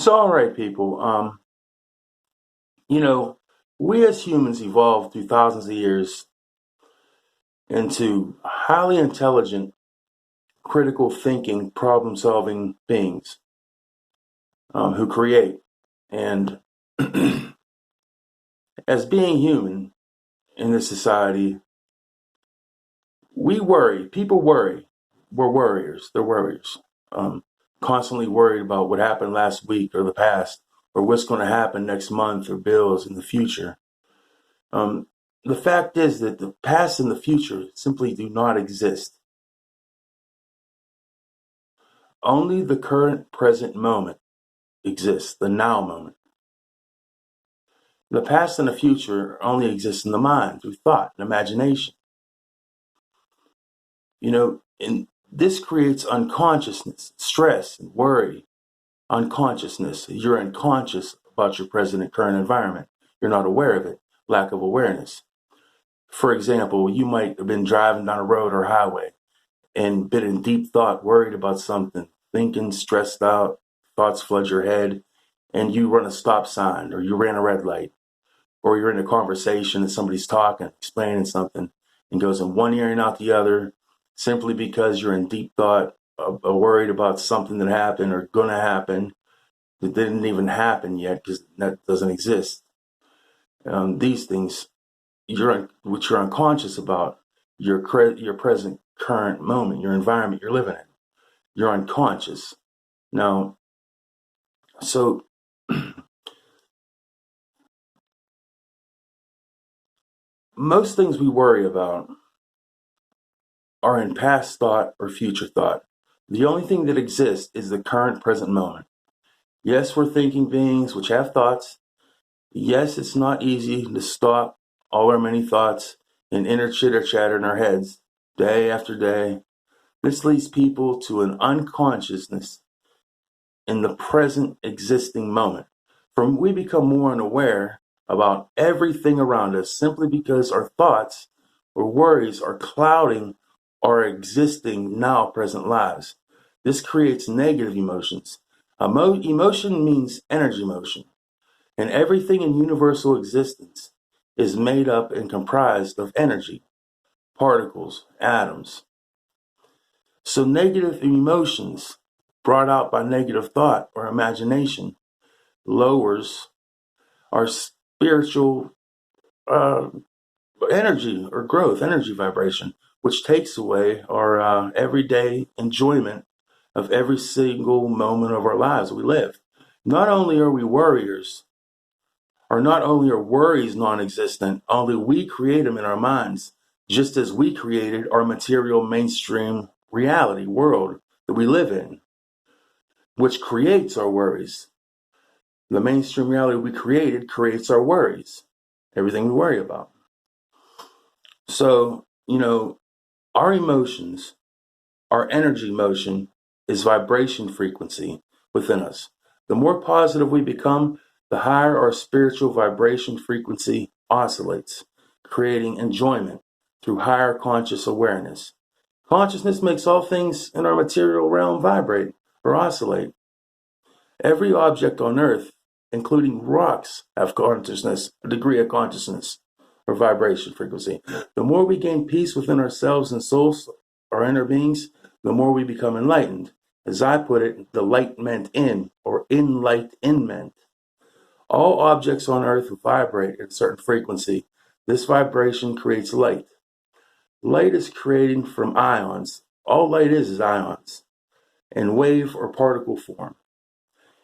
So, all right, people. You know, we as humans evolved through thousands of years into highly intelligent, critical thinking, problem solving beings who create. And as being human in this society, we worry. People worry. We're worriers. They're worriers. Um, Constantly worried about what happened last week or the past or what's going to happen next month or bills in the future. Um, the fact is that the past and the future simply do not exist. Only the current present moment exists, the now moment. The past and the future only exist in the mind through thought and imagination. And this creates unconsciousness, stress, and worry. Unconsciousness. You're unconscious about your present and current environment. You're not aware of it. Lack of awareness. For example, you might have been driving down a road or highway and been in deep thought, worried about something, thinking, stressed out, thoughts flood your head, and you run a stop sign or you ran a red light, or you're in a conversation and somebody's talking, explaining something, and goes in one ear and out the other, simply because you're in deep thought, worried about something that happened or going to happen that didn't even happen yet because that doesn't exist. These things, which you're unconscious about, your present current moment, your environment you're living in. You're unconscious. Now, so most things we worry about are in past thought or future thought. The only thing that exists is the current present moment. Yes, we're thinking beings which have thoughts. Yes, it's not easy to stop all our many thoughts and inner chitter chatter in our heads day after day. This leads people to an unconsciousness in the present existing moment. From we become more unaware about everything around us simply because our thoughts or worries are clouding our existing now present lives. This creates negative emotions. Emotion means energy motion, and everything in universal existence is made up and comprised of energy, particles, atoms. So negative emotions brought out by negative thought or imagination lowers our spiritual uh, energy or growth, energy vibration, which takes away our everyday enjoyment of every single moment of our lives we live. Not only are we worriers, or not only are worries non-existent, only we create them in our minds, just as we created our material mainstream reality world that we live in, which creates our worries. The mainstream reality we created creates our worries, everything we worry about. So, our emotions, our energy motion is vibration frequency within us. The more positive we become, the higher our spiritual vibration frequency oscillates, creating enjoyment through higher conscious awareness. Consciousness makes all things in our material realm vibrate or oscillate. Every object on earth, including rocks, have consciousness, a degree of consciousness or vibration frequency. The more we gain peace within ourselves and souls, our inner beings, the more we become enlightened. As I put it, the light meant in, or enlightenment. All objects on earth vibrate at a certain frequency. This vibration creates light. Light is created from ions. All light is ions in wave or particle form.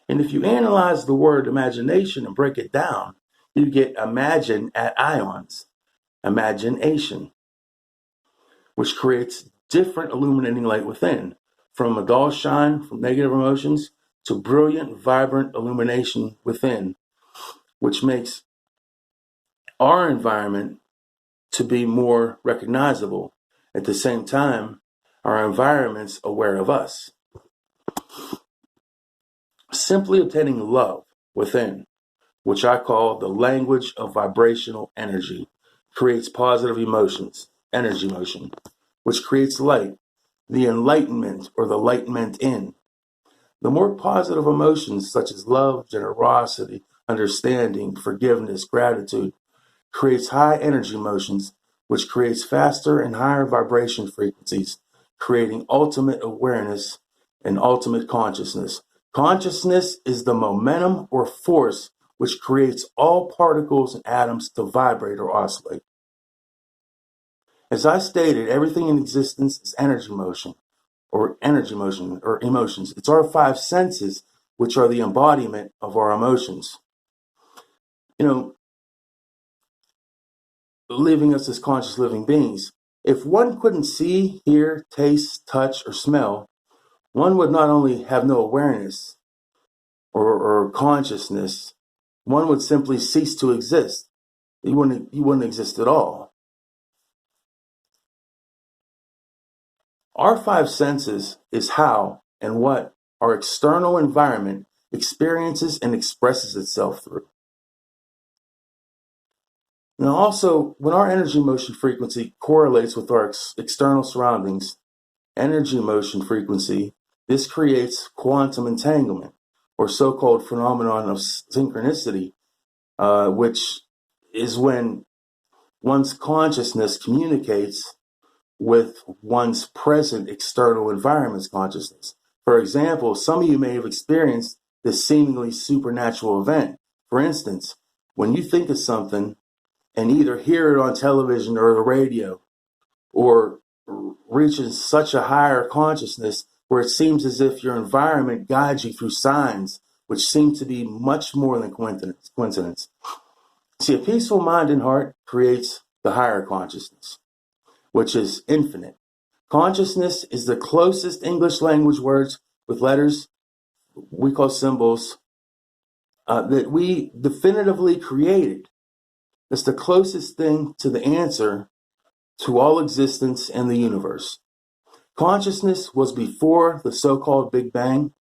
And if you analyze the word imagination and break it down, you get imagine at ions, imagination, which creates different illuminating light within, from a dull shine from negative emotions to brilliant, vibrant illumination within, which makes our environment to be more recognizable. At the same time, our environment's aware of us. Simply obtaining love within, which I call the language of vibrational energy, creates positive emotions, energy motion, which creates light, the enlightenment or the light meant in. The more positive emotions such as love, generosity, understanding, forgiveness, gratitude creates high energy emotions, which creates faster and higher vibration frequencies, creating ultimate awareness and ultimate consciousness. Consciousness is the momentum or force which creates all particles and atoms to vibrate or oscillate. As I stated, everything in existence is energy motion or emotions. It's our five senses which are the embodiment of our emotions. You know, leaving us as conscious living beings. If one couldn't see, hear, taste, touch, or smell, one would not only have no awareness or consciousness, one would simply cease to exist. You wouldn't exist at all. Our five senses is how and what our external environment experiences and expresses itself through. Now, also, when our energy motion frequency correlates with our external surroundings, energy motion frequency, this creates quantum entanglement, or so-called phenomenon of synchronicity, which is when one's consciousness communicates with one's present external environment's consciousness. For example, some of you may have experienced this seemingly supernatural event. For instance, when you think of something and either hear it on television or the radio, or reaches such a higher consciousness where it seems as if your environment guides you through signs, which seem to be much more than coincidence. See, a peaceful mind and heart creates the higher consciousness, which is infinite. Consciousness is the closest English language words with letters we call symbols that we definitively created. It's the closest thing to the answer to all existence and the universe. Consciousness was before the so-called Big Bang,